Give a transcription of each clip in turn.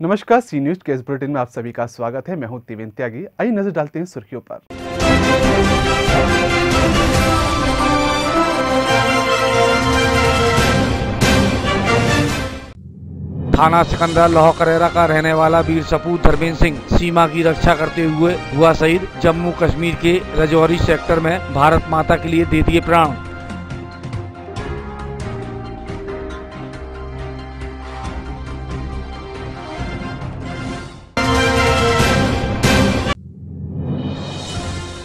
नमस्कार, सी न्यूज के इस बुलेटिन में आप सभी का स्वागत है। मैं हूं तिवेन त्यागी। आइए नजर डालते हैं सुर्खियों पर। थाना सिकंदरा लौह करेरा का रहने वाला वीर सपूत धर्मेंद्र सिंह सीमा की रक्षा करते हुए हुआ शहीद। जम्मू कश्मीर के राजौरी सेक्टर में भारत माता के लिए दे दिए प्राण।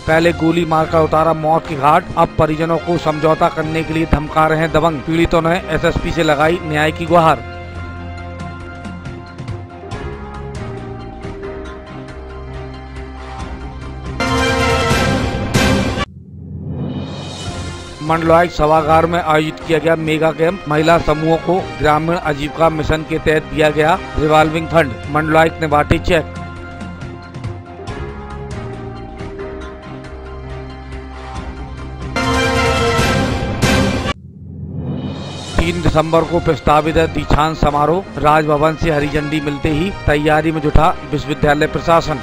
पहले गोली मारकर उतारा मौत की घाट, अब परिजनों को समझौता करने के लिए धमका रहे हैं दबंग। पीड़ितों ने एसएसपी से लगाई न्याय की गुहार। मंडलायुक्त सभागार में आयोजित किया गया मेगा कैंप। महिला समूहों को ग्रामीण आजीविका मिशन के तहत दिया गया रिवॉल्विंग फंड। मंडलायुक्त ने बांटे चेक। 3 दिसंबर को प्रस्तावित है दीक्षांत समारोह। राजभवन से हरी झंडी मिलते ही तैयारी में जुटा विश्वविद्यालय प्रशासन।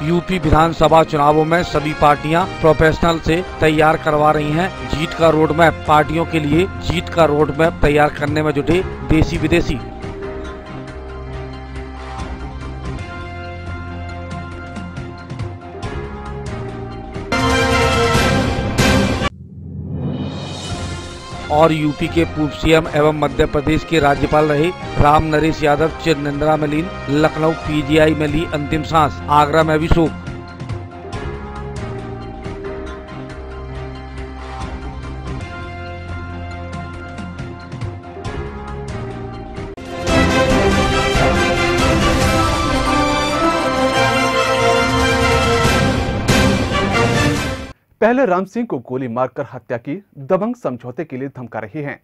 यूपी विधानसभा चुनावों में सभी पार्टियां प्रोफेशनल से तैयार करवा रही हैं जीत का रोड मैप। पार्टियों के लिए जीत का रोड मैप तैयार करने में जुटे देसी विदेशी। और यूपी के पूर्व सीएम एवं मध्य प्रदेश के राज्यपाल रहे राम नरेश यादव चिर निंद्रा में लीन। लखनऊ पीजीआई में ली अंतिम सांस। आगरा में भी शोक। पहले राम सिंह को गोली मारकर हत्या की, दबंग समझौते के लिए धमका रही है।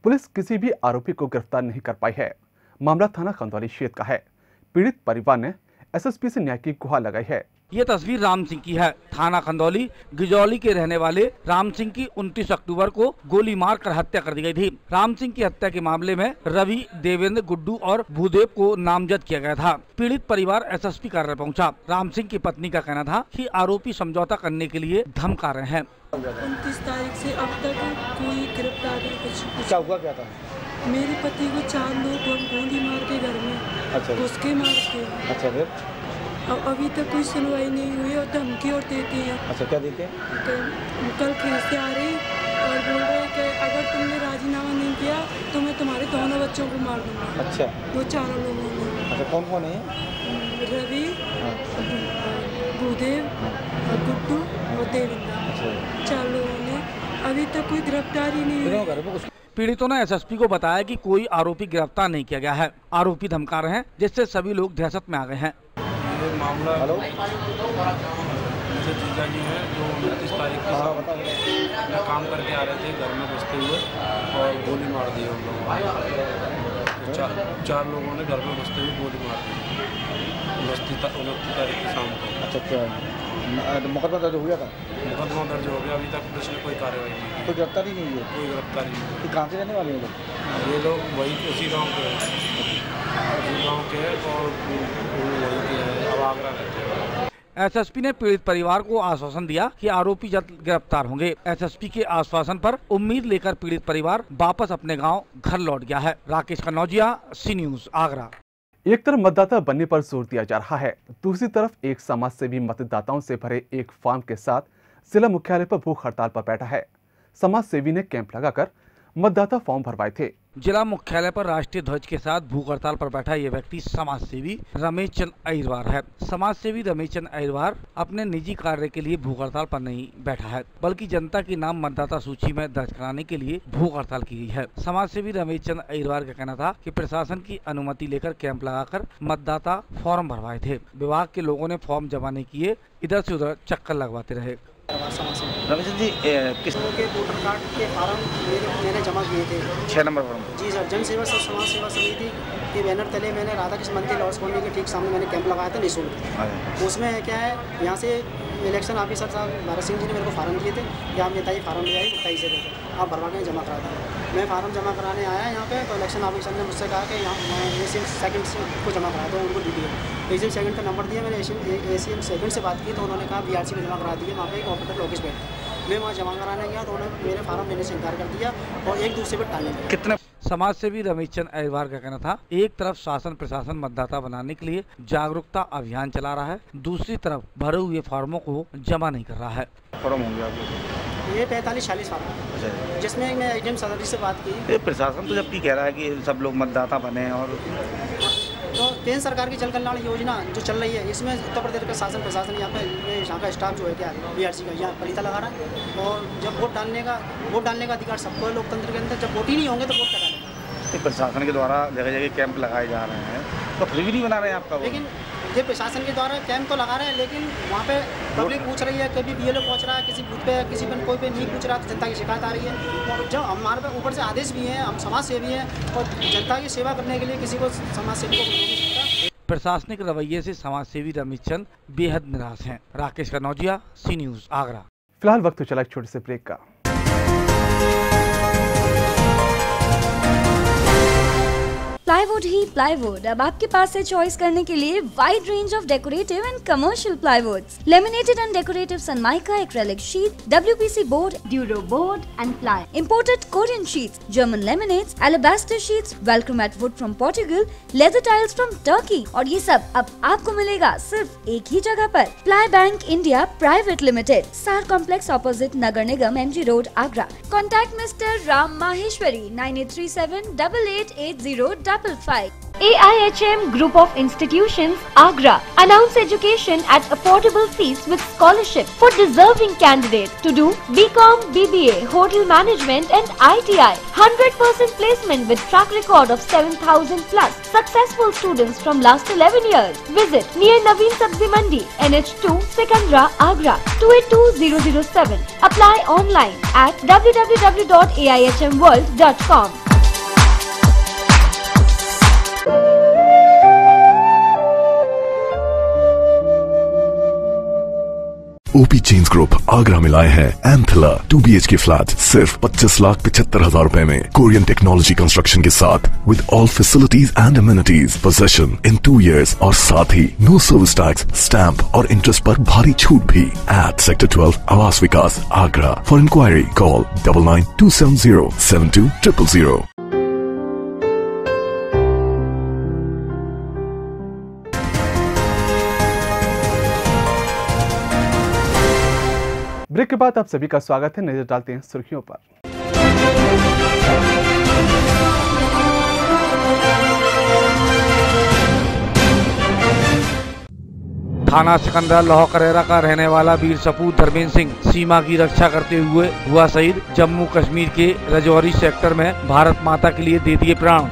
पुलिस किसी भी आरोपी को गिरफ्तार नहीं कर पाई है। मामला थाना खंदौली क्षेत्र का है। पीड़ित परिवार ने एसएसपी से न्याय की गुहार लगाई है। ये तस्वीर राम सिंह की है। थाना खंदौली गिजौली के रहने वाले राम सिंह की 29 अक्टूबर को गोली मारकर हत्या कर दी गई थी। राम सिंह की हत्या के मामले में रवि, देवेंद्र, गुड्डू और भूदेव को नामजद किया गया था। पीड़ित परिवार एसएसपी कार्यालय पहुंचा। राम सिंह की पत्नी का कहना था कि आरोपी समझौता करने के लिए धमका रहे हैं। 29 तारीख से अब तक कोई गिरफ्तारी क्या हुआ, क्या था? मेरे पति को 4 लोग गोली मार के घर में घुस के मार के। अच्छा, फिर अभी तक कोई सुनवाई नहीं हुई और धमकी और देती है। अच्छा, क्या देते हैं? कल खेत से आ रही और बोल रहे कि अगर तुमने राजीनामा नहीं किया तो मैं तुम्हारे दोनों बच्चों को मार दूंगा। अच्छा, वो 4 लोगों ने। अच्छा, कौन कौन है? रवि, भूदेव, गुड्डू और देवेंद्र। 4 लोगों ने। अभी तक कोई गिरफ्तारी नहीं हुई। पीड़ितों ने एसएसपी को बताया कि कोई आरोपी गिरफ्तार नहीं किया गया है। आरोपी धमका रहे हैं, जिससे सभी लोग दहशत में आ गए हैं। ये मामला मुझे जीजा जी हैं जो 29 तारीख को काम करके आ रहे थे, घर में घुसते हुए और गोली मार दी उन लोगों ने। 4 लोगों ने घर में घुसते हुए गोली मार दी 29 तारीख की शाम को। अच्छा, मुकदमा दर्ज हो गया था? मुकदमा दर्ज हो गया। अभी तक पुलिस ने कोई कार्रवाई नहीं की। कोई गिरफ्तारी नहीं हुई? कोई गिरफ्तारी नहीं। कहाँ से रहने वाले हैं लोग? ये लोग वही उसी गाँव के हैं, उसी गाँव के हैं और वही के हैं, अब आगरा रहते हैं। एसएसपी ने पीड़ित परिवार को आश्वासन दिया कि आरोपी जल्द गिरफ्तार होंगे। एसएसपी के आश्वासन पर उम्मीद लेकर पीड़ित परिवार वापस अपने गांव घर लौट गया है। राकेश कन्नौजिया, सी न्यूज, आगरा। एक तरफ मतदाता बनने पर जोर दिया जा रहा है, दूसरी तरफ एक समाज सेवी मतदाताओं से भरे एक फार्म के साथ जिला मुख्यालय पर भूख हड़ताल पर बैठा है। समाज सेवी ने कैंप लगाकर मतदाता फॉर्म भरवाए थे। जिला मुख्यालय पर राष्ट्रीय ध्वज के साथ भूख हड़ताल पर बैठा ये व्यक्ति समाज सेवी रमेश चंद अहिरवार है। समाज सेवी रमेश चंद अहिरवार अपने निजी कार्य के लिए भूख हड़ताल पर नहीं बैठा है, बल्कि जनता की नाम मतदाता सूची में दर्ज कराने के लिए भूख हड़ताल की गई है। समाज सेवी रमेश चंद अहिरवार का कहना था कि प्रशासन की अनुमति लेकर कैंप लगाकर मतदाता फॉर्म भरवाए थे। विभाग के लोगों ने फॉर्म जमा नहीं किए, इधर से उधर चक्कर लगवाते रहे। रमेश जी किस के वोटर कार्ड के फार्म मैंने जमा किए थे 6 नंबर फॉर्म? जी सर, जन सेवा समाज सेवा समिति के बैनर तले मैंने राधा कृष्ण मंदिर लॉस कॉलोनी के ठीक सामने मैंने कैंप लगाया था निःशुल्क। उसमें क्या है, यहाँ से इलेक्शन ऑफिसर साहब भारत सिंह जी ने मेरे को फार्म दिए थे कि आप नेताजी फार्म ले आइए, नेताजी से लेकर आप भरवा के जमा करा दें। मैं फार्म जमा कराने आया यहाँ पे, तो इलेक्शन ऑफिसर ने मुझसे कहा कि यहाँ एसीएम सेकंड को जमा करा दो, उनको डी एसीएम सेकंड का नंबर दिया। मैंने एसीएम सेकंड से बात की तो उन्होंने कहा बीआरसी में जमा करा दिए, वहाँ पे एक ऑपरेटर ऑफिस बैठ। मैं वहाँ जमा कराने गया तो उन्होंने मेरे फार्म लेने से इनकार कर दिया और एक दूसरे पर टालने लगे। कितने समाज सेवी रमेश चंद अहिरवार का कहना था, एक तरफ शासन प्रशासन मतदाता बनाने के लिए जागरूकता अभियान चला रहा है, दूसरी तरफ भरे हुए फार्मों को जमा नहीं कर रहा है। फॉर्म होंगे आपके? ये 45-46 फार्म, जिसमें मैं एडीएम सदर से बात की। प्रशासन तो जबकि कह रहा है कि सब लोग मतदाता बने, और तो केंद्र सरकार की जन कल्याण योजना जो चल रही है, इसमें उत्तर प्रदेश का शासन प्रशासन यहाँ का स्टाफ जो है क्या बीआरसी का यहाँ पलीता लगा रहा है। और जब वोट डालने का अधिकार सबको है लोकतंत्र के अंदर, जब वोट ही नहीं होंगे तो वोट क्या डालेंगे। प्रशासन के द्वारा जगह जगह कैंप लगाए जा रहे हैं, तो फिर भी नहीं बना रहे हैं आपका? लेकिन ये प्रशासन के द्वारा कैंप तो लगा रहे हैं, लेकिन वहाँ पे पब्लिक पूछ रही है, कभी बीएलओ पहुँच रहा है किसी बूथ पे, किसी पे कोई पे नहीं पूछ रहा, तो जनता की शिकायत आ रही है। और जब हमारे पे ऊपर से आदेश भी हैं, हम समाज सेवी हैं और जनता की सेवा करने के लिए किसी को समाज सेवी को नहीं सकता। प्रशासनिक रवैये से समाज सेवी रमेश चंद बेहद निराश हैं। राकेश कनौजिया, सी न्यूज, आगरा। फिलहाल वक्त चला एक छोटे से ब्रेक का। प्लाईवुड ही प्लाईवुड अब आपके पास है चॉइस करने के लिए wide range of decorative and commercial plywoods, laminated and decorative Sunmica acrylic sheet, WPC board, Duro board and ply, imported Korean sheets, German laminates, alabaster sheets, वेलक्रोमैट wood from Portugal, leather tiles from Turkey, और ये सब अब आपको मिलेगा सिर्फ एक ही जगह पर, ply bank India private limited, सार complex opposite Nagar Nigam, MG road, Agra. Contact mister Ram Maheshwari 9837888055। AIHM Group of Institutions, Agra, announce education at affordable fees with scholarship for deserving candidates to do BCom, BBA, Hotel Management and ITI. 100% placement with track record of 7,000 plus. Successful students from last 11 years. Visit near Naveen Sabzi Mandi, NH2, Sikandra, Agra, 282007. Apply online at www.aihmworld.com. OP chains group Agra में लाए हैं एंथला 2 BHK flat सिर्फ 25,75,000 रुपए में, Korean technology construction के साथ with all facilities and amenities, possession in 2 years और साथ ही नो सर्विस टैक्स, स्टैंप और इंटरेस्ट पर भारी छूट भी। At sector 12 Awas Vikas, Agra. For inquiry call 9927072000। Break के बाद आप सभी का स्वागत है। नजर डालते हैं सुर्खियों पर। थाना सिकंदरा लौह करेरा का रहने वाला वीर सपूत धर्मेंद्र सिंह सीमा की रक्षा करते हुए हुआ शहीद। जम्मू कश्मीर के राजौरी सेक्टर में भारत माता के लिए दे दिए प्राण।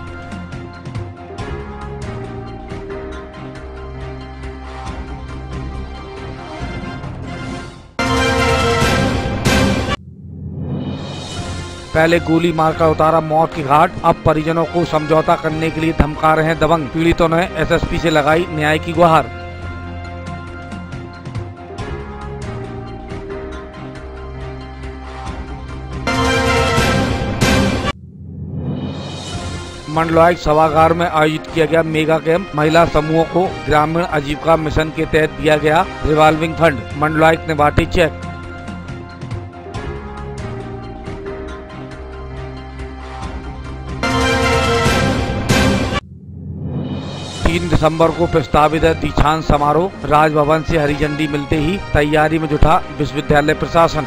पहले गोली मारकर उतारा मौत की घाट, अब परिजनों को समझौता करने के लिए धमका रहे हैं दबंग। पीड़ितों ने SSP से लगाई न्याय की गुहार। मंडलायुक्त सभागार में आयोजित किया गया मेगा कैंप। महिला समूहों को ग्रामीण आजीविका मिशन के तहत दिया गया रिवॉल्विंग फंड। मंडलायुक्त ने बांटे चेक। 3 दिसंबर को प्रस्तावित है दीक्षांत समारोह। राजभवन से हरी झंडी मिलते ही तैयारी में जुटा विश्वविद्यालय प्रशासन।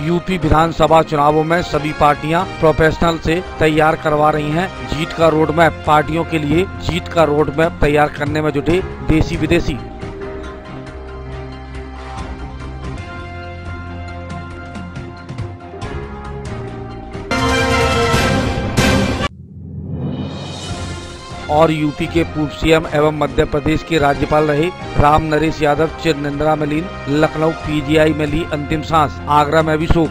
यूपी विधानसभा चुनावों में सभी पार्टियां प्रोफेशनल से तैयार करवा रही हैं जीत का रोड मैप। पार्टियों के लिए जीत का रोड मैप तैयार करने में जुटे देसी विदेशी। और यूपी के पूर्व सीएम एवं मध्य प्रदेश के राज्यपाल रहे राम नरेश यादव चिर निंद्रा में लीन, लखनऊ पीजीआई में ली अंतिम सांस, आगरा में भी शोक।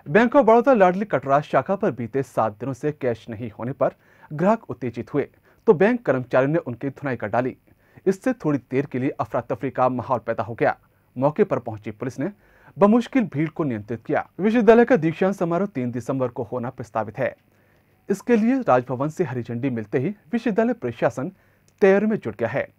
बैंक ऑफ बड़ौदा लाडली कटरा शाखा पर बीते 7 दिनों से कैश नहीं होने पर ग्राहक उत्तेजित हुए तो बैंक कर्मचारियों ने उनकी धुनाई कर डाली। इससे थोड़ी देर के लिए अफरा तफरी का माहौल पैदा हो गया। मौके पर पहुंची पुलिस ने बमुश्किल भीड़ को नियंत्रित किया। विश्वविद्यालय का दीक्षांत समारोह 3 दिसंबर को होना प्रस्तावित है। इसके लिए राजभवन से हरी झंडी मिलते ही विश्वविद्यालय प्रशासन तैयारी में जुट गया है।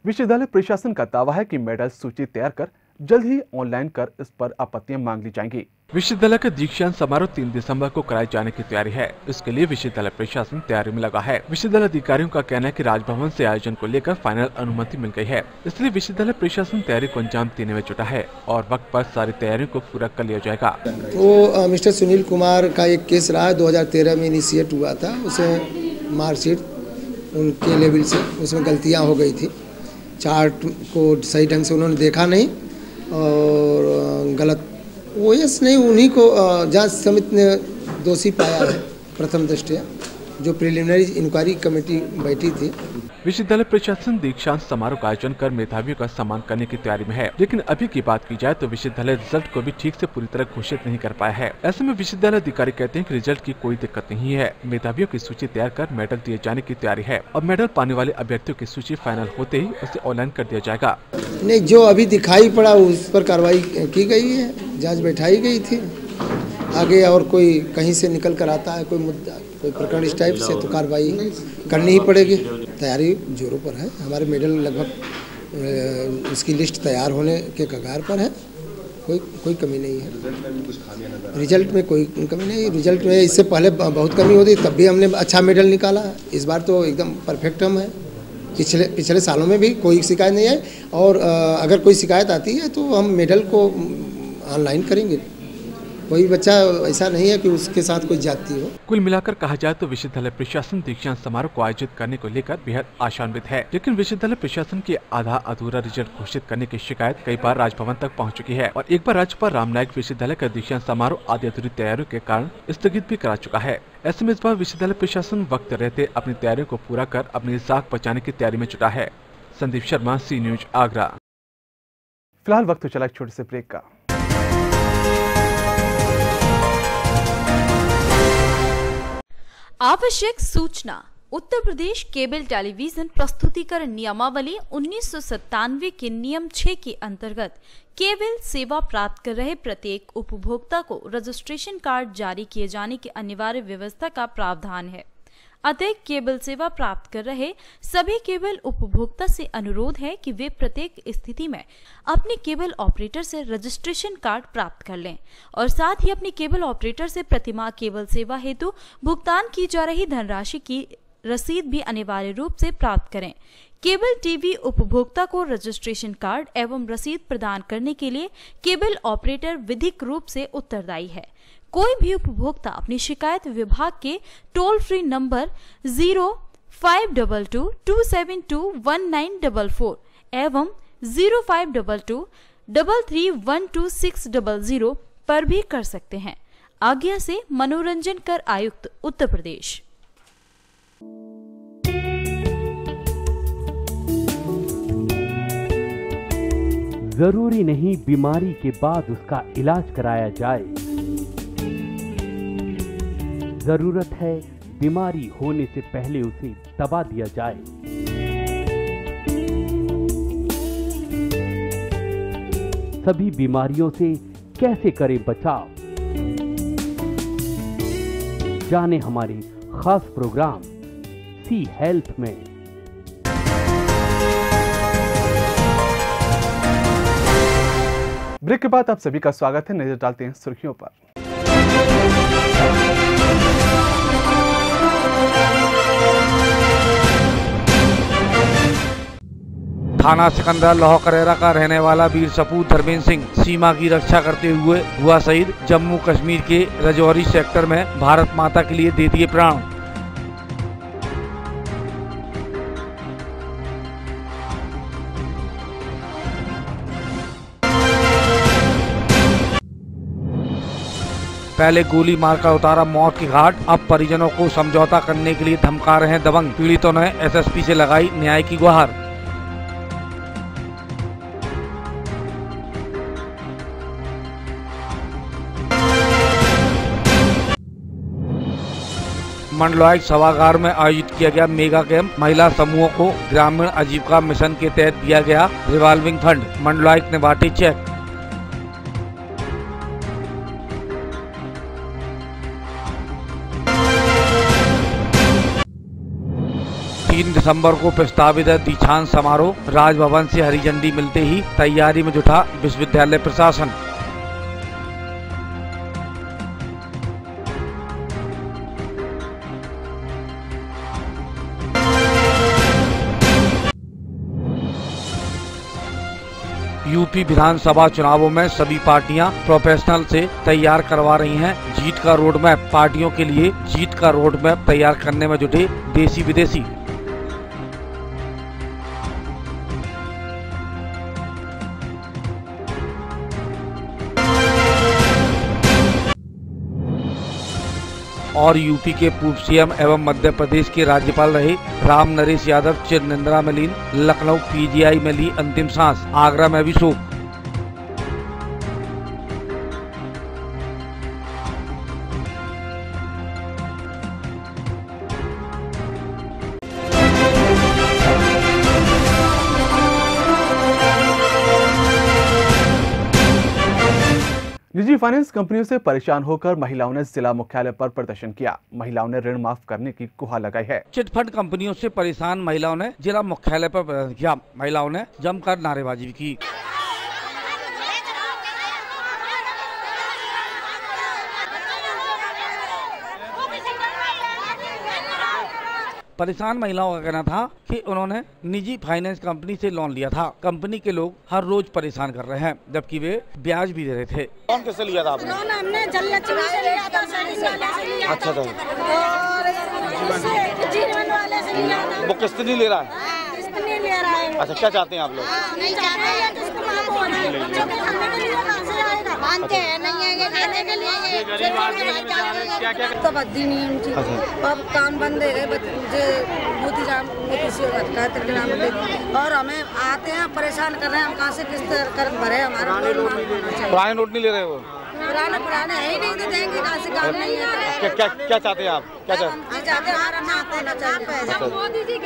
विश्वविद्यालय प्रशासन का दावा है कि मेडल सूची तैयार कर जल्द ही ऑनलाइन कर इस पर आपत्तियां मांग ली जाएंगी। विश्वविद्यालय का दीक्षांत समारोह 3 दिसंबर को कराए जाने की तैयारी है। इसके लिए विश्वविद्यालय प्रशासन तैयारी में लगा है। विश्वविद्यालय अधिकारियों का कहना है कि राजभवन से आयोजन को लेकर फाइनल अनुमति मिल गई है, इसलिए विश्वविद्यालय प्रशासन तैयारी को अंजाम देने में जुटा है और वक्त पर सारी तैयारियों को पूरा कर लिया जाएगा। तो मिस्टर सुनील कुमार का एक केस रहा है, 2013 में इनिशिएट हुआ था। उसे मार्कशीट उनके लेवल से उसमें गलतियाँ हो गई थी, चार्ट को सही ढंग से उन्होंने देखा नहीं और गलत ओएस नहीं, उन्हीं को जांच समिति ने दोषी पाया है प्रथम दृष्टया, जो प्रिलिमिनरी इंक्वायरी कमेटी बैठी थी। विश्वविद्यालय प्रशासन दीक्षांत समारोह का आयोजन कर मेधावियों का सम्मान करने की तैयारी में है, लेकिन अभी की बात की जाए तो विश्वविद्यालय रिजल्ट को भी ठीक से पूरी तरह घोषित नहीं कर पाया है। ऐसे में विश्वविद्यालय अधिकारी कहते हैं कि रिजल्ट की कोई दिक्कत नहीं है, मेधावियों की सूची तैयार कर मेडल दिए जाने की तैयारी है और मेडल पाने वाले अभ्यर्थियों की सूची फाइनल होते ही उसे ऑनलाइन कर दिया जाएगा। नहीं, जो अभी दिखाई पड़ा उस पर कार्रवाई की गई है, जाँच बैठाई गई थी। आगे और कोई कहीं से निकल कर आता है कोई मुद्दा, कोई प्रकरण इस टाइप से, तो कार्रवाई करनी ही पड़ेगी। तैयारी जोरों पर है, हमारे मेडल लगभग उसकी लिस्ट तैयार होने के कगार पर है, कोई कमी नहीं है। रिजल्ट में कोई कमी नहीं, रिजल्ट में इससे पहले बहुत कमी होती तब भी हमने अच्छा मेडल निकाला। इस बार तो एकदम परफेक्ट हम है। पिछले सालों में भी कोई शिकायत नहीं है और अगर कोई शिकायत आती है तो हम मेडल को ऑनलाइन करेंगे। कोई बच्चा ऐसा नहीं है कि उसके साथ कोई जाति हो। कुल मिलाकर कहा जाए तो विश्वविद्यालय प्रशासन दीक्षांत समारोह को आयोजित करने को लेकर बेहद आशान्वित है, लेकिन विश्वविद्यालय प्रशासन के आधा अधूरा रिजल्ट घोषित करने की शिकायत कई बार राजभवन तक पहुंच चुकी है और एक बार राज्यपाल राम नाईक विश्वविद्यालय का दीक्षांत समारोह आधी अधूरी तैयारियों के कारण स्थगित भी करा चुका है। ऐसे में इस बार विश्वविद्यालय प्रशासन वक्त रहते अपनी तैयारियों को पूरा कर अपनी साख बचाने की तैयारी में जुटा है। संदीप शर्मा, सी न्यूज, आगरा। फिलहाल वक्त चला एक छोटे से ब्रेक का। आवश्यक सूचना। उत्तर प्रदेश केबल टेलीविजन प्रस्तुतिकरण नियमावली 1997 के नियम 6 के अंतर्गत केबल सेवा प्राप्त कर रहे प्रत्येक उपभोक्ता को रजिस्ट्रेशन कार्ड जारी किए जाने की अनिवार्य व्यवस्था का प्रावधान है। अतः केबल सेवा प्राप्त कर रहे सभी केबल उपभोक्ता से अनुरोध है कि वे प्रत्येक स्थिति में अपने केबल ऑपरेटर से रजिस्ट्रेशन कार्ड प्राप्त कर लें और साथ ही अपने केबल ऑपरेटर से प्रतिमाह केबल सेवा हेतु भुगतान की जा रही धनराशि की रसीद भी अनिवार्य रूप से प्राप्त करें। केबल टीवी उपभोक्ता को रजिस्ट्रेशन कार्ड एवं रसीद प्रदान करने के लिए केबल ऑपरेटर विधिक रूप से उत्तरदायी है। कोई भी उपभोक्ता अपनी शिकायत विभाग के टोल फ्री नंबर 0522-272-1944 एवं 0522-3312600 पर भी कर सकते हैं। आज्ञा से मनोरंजन कर आयुक्त उत्तर प्रदेश। जरूरी नहीं बीमारी के बाद उसका इलाज कराया जाए, जरूरत है बीमारी होने से पहले उसे दबा दिया जाए। सभी बीमारियों से कैसे करें बचाव, जाने हमारे खास प्रोग्राम सी हेल्थ में। ब्रेक के बाद आप सभी का स्वागत है। नजर डालते हैं सुर्खियों पर। थाना सिकंदर लाहौर करेरा का रहने वाला वीर सपूत धर्मेंद्र सिंह सीमा की रक्षा करते हुए हुआ शहीद। जम्मू कश्मीर के रजौरी सेक्टर में भारत माता के लिए दे दिए प्राण। पहले गोली मारकर उतारा मौत की घाट, अब परिजनों को समझौता करने के लिए धमका रहे हैं दबंग। पीड़ितों ने एसएसपी से लगाई न्याय की गुहार। मंडलायुक्त सभागार में आयोजित किया गया मेगा कैंप। महिला समूहों को ग्रामीण आजीविका मिशन के तहत दिया गया रिवॉल्विंग फंड। मंडलायुक्त ने बांटे चेक। दिसंबर को प्रस्तावित है दीक्षांत समारोह। राजभवन से हरी झंडी मिलते ही तैयारी में जुटा विश्वविद्यालय प्रशासन। यूपी विधानसभा चुनावों में सभी पार्टियां प्रोफेशनल से तैयार करवा रही हैं जीत का रोड मैप। पार्टियों के लिए जीत का रोड मैप तैयार करने में जुटे देसी विदेशी। और यूपी के पूर्व सीएम एवं मध्य प्रदेश के राज्यपाल रहे राम नरेश यादव चिर निंद्रा में लीन। लखनऊ पीजीआई में ली अंतिम सांस। आगरा में भी शोक। निजी फाइनेंस कंपनियों से परेशान होकर महिलाओं ने जिला मुख्यालय पर प्रदर्शन किया। महिलाओं ने ऋण माफ करने की गुहार लगाई है। चिटफंड कंपनियों से परेशान महिलाओं ने जिला मुख्यालय पर प्रदर्शन किया। महिलाओं ने जमकर नारेबाजी भी की। परेशान महिलाओं का कहना था कि उन्होंने निजी फाइनेंस कंपनी से लोन लिया था। कंपनी के लोग हर रोज परेशान कर रहे हैं, जबकि वे ब्याज भी दे रहे थे। लोन किससे लिया था आपने? लोन हमने जललक्ष्मी से लिया था। अच्छा था। और जीवन वाले से लिया था। वो किस्त नहीं ले रहा है? किस्त नहीं ले रहा है। अच्छा, क्या चाहते हैं आप लोग? नहीं चाहते हैं किस्त माफ हो रहा है। बच्चों के खाने के लिए कहाँ से आएगा? मानते हैं नहीं है खाने के लिए। तो बद्दी नहीं उनकी। अब काम बंद है और हमें आते हैं परेशान कर रहे हैं। हम कहाँ से किस्त कर भरे? हमारा पुराने नोट नहीं ले रहे? वो पुराने है ही नहीं, तो देंगे कहाँ से? काम नहीं है। क्या चाहते हैं आप? क्या चाहते हैं? हमारा नाप होना चाहिए। मोदी जी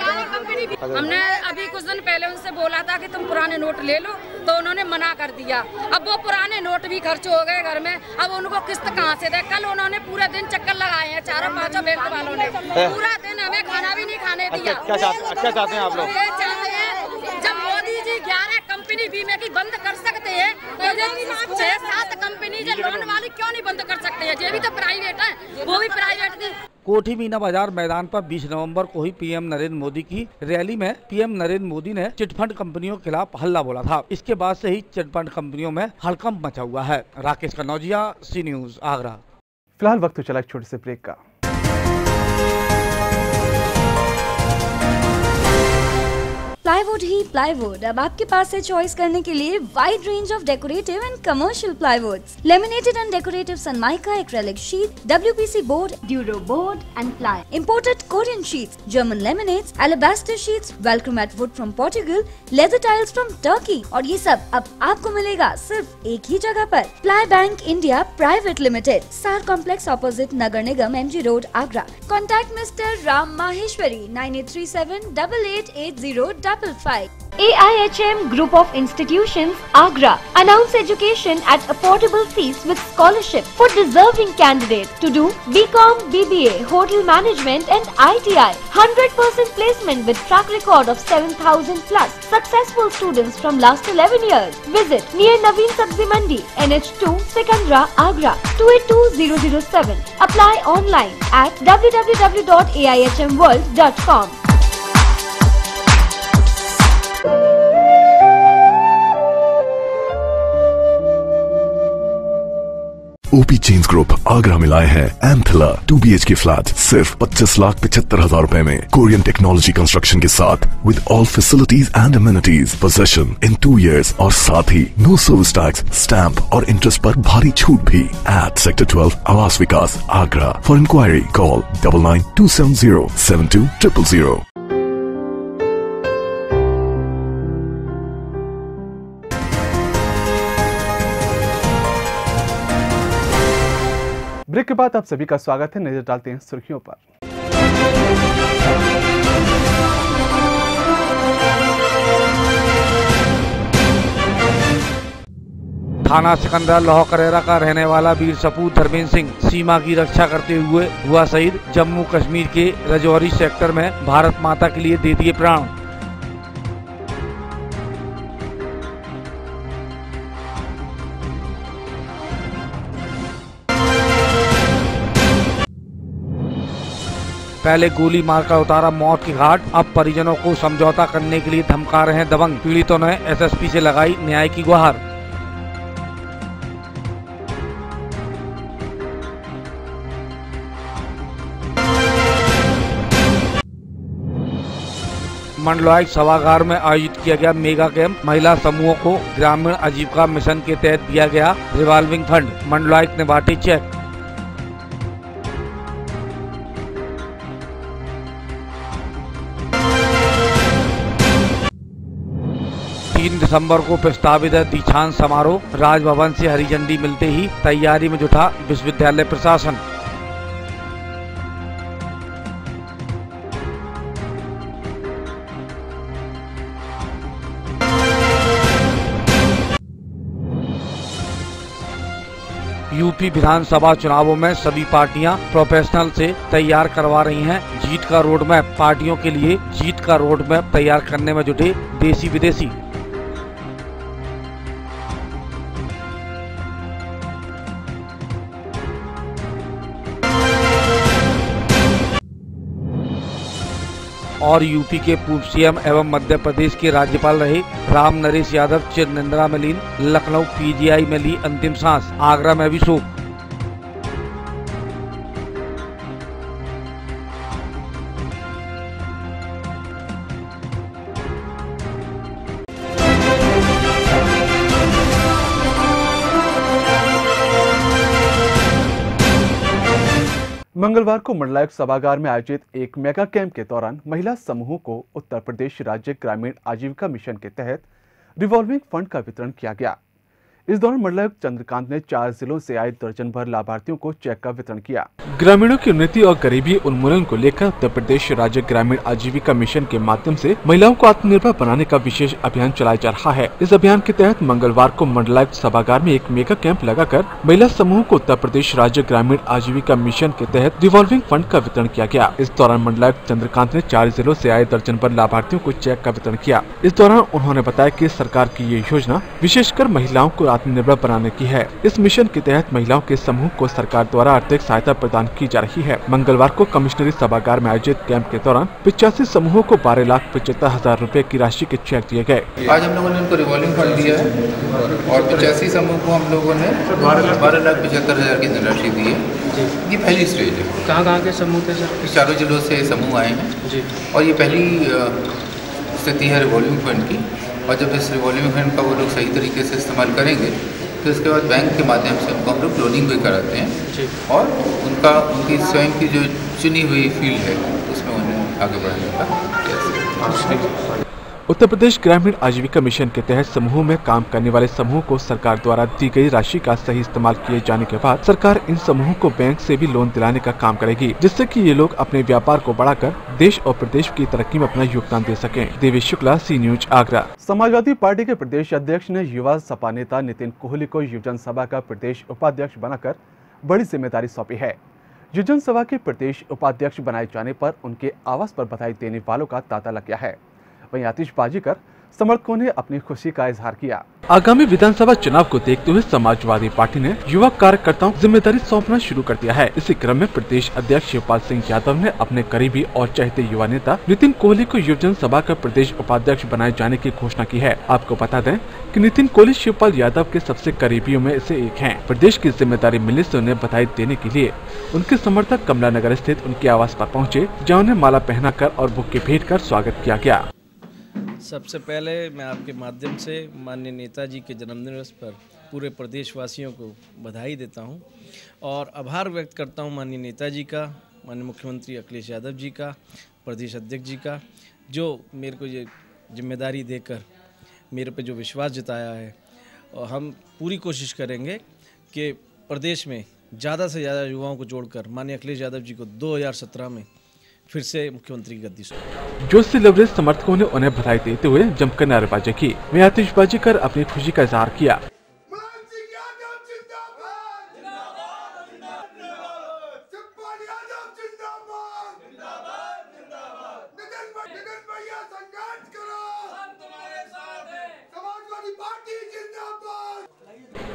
हमने अभी कुछ दिन पहले उनसे बोला था कि तुम पुराने नोट ले लो, तो उन्होंने मना कर दिया। अब वो पुराने नोट भी खर्च हो गए घर में। अब उनको किस्त कहाँ से दे? कल उन्होंने पूरे दिन चक्कर लगाए हैं, चारों पांचों बैंक वालों ने। पूरा दिन हमें खाना भी नहीं खाने दिया। क्या चाहते हैं आप लोग? ये चाहते हैं जब मोदी जी 11 कंपनी बीमे की बंद कर सकते हैं, तो 6-7 कंपनी जो लोन वाली क्यों नहीं बंद कर सकते हैं? ये भी तो प्राइवेट है, वो भी प्राइवेट थी। कोठी मीना बाजार मैदान पर 20 नवंबर को ही पीएम नरेंद्र मोदी की रैली में पीएम नरेंद्र मोदी ने चिटफंड कंपनियों के खिलाफ हल्ला बोला था। इसके बाद से ही चिटफंड कंपनियों में हड़कंप मचा हुआ है। राकेश कनौजिया, सी न्यूज, आगरा। फिलहाल वक्त चला एक छोटे से ब्रेक का। प्लाईवुड ही प्लाईवुड अब आपके पास है चॉइस करने के लिए wide range of decorative and commercial plywoods, laminated and decorative Sunmica acrylic sheet, WPC board, Duro board and ply, imported Korean sheets, German laminates, alabaster sheets, वेलक्रोमैट wood from Portugal, leather tiles from Turkey, और ये सब अब आपको मिलेगा सिर्फ एक ही जगह पर। Ply bank India private limited, सार complex opposite Nagar Nigam, MG road, Agra. Contact mister Ram Maheshwari 9837 888055। AIHM Group of Institutions, Agra, announce education at affordable fees with scholarship for deserving candidates to do BCom, BBA, Hotel Management and ITI. 100% placement with track record of 7,000 plus. Successful students from last 11 years. Visit near Naveen Sabzi Mandi, NH2, Sikandra, Agra, 282007. Apply online at www.aihmworld.com. OP chains group Agra में लाए हैं एंथला 2 BHK flat सिर्फ 25,75,000 रुपए में Korean technology construction के साथ with all facilities and amenities, possession in 2 years और साथ ही नो सर्विस टैक्स, स्टैंप और इंटरेस्ट पर भारी छूट भी at sector 12 Awas Vikas Agra. For inquiry call 9927072000। Break के बाद आप सभी का स्वागत है। नजर डालते हैं सुर्खियों पर। थाना सिकंदरा लौह करेरा का रहने वाला वीर सपूत धर्मेंद्र सिंह सीमा की रक्षा करते हुए हुआ शहीद। जम्मू कश्मीर के राजौरी सेक्टर में भारत माता के लिए दे दिए प्राण। पहले गोली मारकर उतारा मौत की घाट, अब परिजनों को समझौता करने के लिए धमका रहे हैं दबंग। पीड़ितों ने एसएसपी से लगाई न्याय की गुहार। मंडलायुक्त सभागार में आयोजित किया गया मेगा कैंप। महिला समूहों को ग्रामीण आजीविका मिशन के तहत दिया गया रिवॉल्विंग फंड। मंडलायुक्त ने बांटे चेक। दिसंबर को प्रस्तावित है दीक्षांत समारोह। राजभवन से हरी झंडी मिलते ही तैयारी में जुटा विश्वविद्यालय प्रशासन। यूपी विधानसभा चुनावों में सभी पार्टियां प्रोफेशनल से तैयार करवा रही हैं जीत का रोड मैप। पार्टियों के लिए जीत का रोड मैप तैयार करने में जुटे देसी विदेशी। और यूपी के पूर्व सीएम एवं मध्य प्रदेश के राज्यपाल रहे राम नरेश यादव चिर निंद्रा में लीन। लखनऊ पीजीआई में ली अंतिम सांस। आगरा में भी शोक। मंगलवार को मंडलायुक्त सभागार में आयोजित एक मेगा कैंप के दौरान महिला समूहों को उत्तर प्रदेश राज्य ग्रामीण आजीविका मिशन के तहत रिवॉल्विंग फंड का वितरण किया गया। इस दौरान मंडलायुक्त चंद्रकांत ने 4 जिलों से आए दर्जन भर लाभार्थियों को चेक का वितरण किया। ग्रामीणों की उन्नति और गरीबी उन्मूलन को लेकर उत्तर प्रदेश राज्य ग्रामीण आजीविका मिशन के माध्यम से महिलाओं को आत्मनिर्भर बनाने का विशेष अभियान चलाया जा रहा है। इस अभियान के तहत मंगलवार को मंडलायुक्त सभागार में एक मेगा कैंप लगाकर महिला समूह को उत्तर प्रदेश राज्य ग्रामीण आजीविका मिशन के तहत रिवॉल्विंग फंड का वितरण किया गया। इस दौरान मंडलायुक्त चंद्रकांत ने 4 जिलों से आए दर्जन भर लाभार्थियों को चेक का वितरण किया। इस दौरान उन्होंने बताया कि सरकार की ये योजना विशेषकर महिलाओं को आत्मनिर्भर बनाने की है। इस मिशन के तहत महिलाओं के समूह को सरकार द्वारा आर्थिक सहायता प्रदान की जा रही है। मंगलवार को कमिश्नरी सभागार में आयोजित कैंप के दौरान 85 समूहों को 12,75,000 रुपए की राशि के चेक दिए गए। आज हम लोगों ने उनको रिवॉल्विंग फंड दिया है और 85 समूह को हम लोगों ने 12,75,000 की धनराशि दी है। ये पहली स्टेज है। कहाँ के समूह थे सर? 4 जिलों से समूह आए हैं जी। और ये पहली स्थिति है रिवॉल्विंग फंड की। और जब इस रिवॉल्विंग फंड का वो लोग सही तरीके से इस्तेमाल करेंगे तो इसके बाद बैंक के माध्यम से उनको हम लोग लोनिंग भी कराते हैं और उनकी स्वयं की जो चुनी हुई फील्ड है उसमें उन्हें आगे बढ़ाने का प्रयास। उत्तर प्रदेश ग्रामीण आजीविका मिशन के तहत समूह में काम करने वाले समूह को सरकार द्वारा दी गई राशि का सही इस्तेमाल किए जाने के बाद सरकार इन समूहों को बैंक से भी लोन दिलाने का काम करेगी, जिससे कि ये लोग अपने व्यापार को बढ़ाकर देश और प्रदेश की तरक्की में अपना योगदान दे सकें। देवेश शुक्ला, सी न्यूज, आगरा। समाजवादी पार्टी के प्रदेश अध्यक्ष ने युवा सपा नेता नितिन कोहली को युवजन सभा का प्रदेश उपाध्यक्ष बनाकर बड़ी जिम्मेदारी सौंपी है। युवजन सभा के प्रदेश उपाध्यक्ष बनाए जाने पर उनके आवास पर बधाई देने वालों का तांता लग गया है। वहीं आतिशबाजी कर समर्थकों ने अपनी खुशी का इजहार किया। आगामी विधानसभा चुनाव को देखते हुए समाजवादी पार्टी ने युवा कार्यकर्ताओं को जिम्मेदारी सौंपना शुरू कर दिया है। इसी क्रम में प्रदेश अध्यक्ष शिवपाल सिंह यादव ने अपने करीबी और चहेते युवा नेता नितिन कोहली को युवजन सभा का प्रदेश उपाध्यक्ष बनाए जाने की घोषणा की है। आपको बता दें कि नितिन कोहली शिवपाल यादव के सबसे करीबियों में से एक हैं। प्रदेश की जिम्मेदारी मिलने से उन्हें बधाई देने के लिए उनके समर्थक कमला नगर स्थित उनके आवास पर पहुँचे, जहाँ उन्हें माला पहनाकर और बुक्के भेंट कर स्वागत किया गया। सबसे पहले मैं आपके माध्यम से माननीय नेताजी के जन्मदिवस पर पूरे प्रदेशवासियों को बधाई देता हूं और आभार व्यक्त करता हूं माननीय नेताजी का, माननीय मुख्यमंत्री अखिलेश यादव जी का, प्रदेश अध्यक्ष जी का, जो मेरे को ये जिम्मेदारी देकर मेरे पे जो विश्वास जताया है। और हम पूरी कोशिश करेंगे कि प्रदेश में ज़्यादा से ज़्यादा युवाओं को जोड़कर माननीय अखिलेश यादव जी को 2017 में फिर से मुख्यमंत्री गद्दी सौंपी। जोश से लबरेज समर्थकों ने उन्हें बधाई देते हुए जमकर नारेबाजी की, वे आतिशबाजी कर अपनी खुशी का इजहार किया।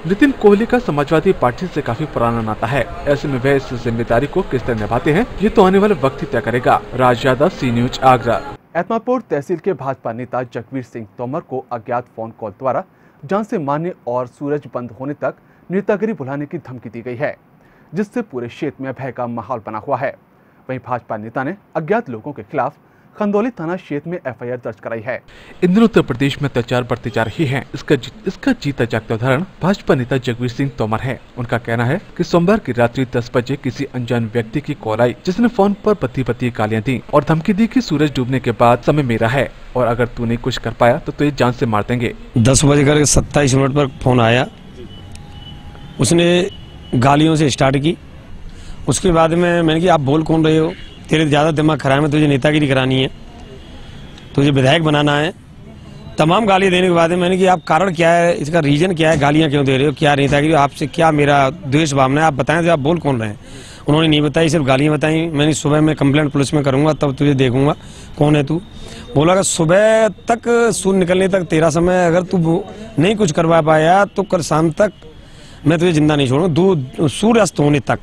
नितिन कोहली का समाजवादी पार्टी से काफी पुराना नाता है, ऐसे में वे इस जिम्मेदारी को किस तरह निभाते हैं ये तो आने वाले वक्त ही तय करेगा। राज यादव, सी न्यूज, आगरा। एतमादपुर तहसील के भाजपा नेता जगवीर सिंह तोमर को अज्ञात फोन कॉल द्वारा जान से मारने और सूरज बंद होने तक नेतागिरी बुलाने की धमकी दी गई है, जिससे पूरे क्षेत्र में भय का माहौल बना हुआ है। वहीं भाजपा नेता ने अज्ञात लोगों के खिलाफ खंदौली थाना क्षेत्र में एफआईआर दर्ज कराई है। इन दिनों उत्तर प्रदेश में अत्याचार बढ़ती जा रही है। इसका जीता जागता उदाहरण भाजपा नेता जगवीर सिंह तोमर है। उनका कहना है कि सोमवार की रात्रि 10 बजे किसी अनजान व्यक्ति की कॉल आई, जिसने फोन पर पति गालियां दी और धमकी दी कि सूरज डूबने के बाद समय मेरा है और अगर तू नहीं कुछ कर पाया तो तुझे जान से मार देंगे। 10:27 पर फोन आया, उसने गालियों से स्टार्ट की। उसके बाद में मैंने कहा आप बोल कौन रहे हो, तेरे ज्यादा दिमाग खराब है, तुझे नेतागिरी करानी है, तुझे विधायक बनाना है। तमाम गालियां देने के बाद मैंने कहा आप कारण क्या है, इसका रीजन क्या है, गालियां क्यों दे रहे हो, क्या नेतागिरी, आपसे क्या मेरा द्वेष भावना है, आप बताएं तो आप बोल कौन रहे हैं। उन्होंने नहीं बताई, सिर्फ गालियां बताई। मैंने सुबह में कंप्लेंट पुलिस में करूंगा, तब तुझे देखूंगा कौन है तू। बोला कि सुबह तक सूर्य निकलने तक तेरा समय, अगर तू नहीं कुछ करवा पाया तो कल शाम तक मैं तुझे जिंदा नहीं छोड़ूंगा, सूर्य अस्त होने तक।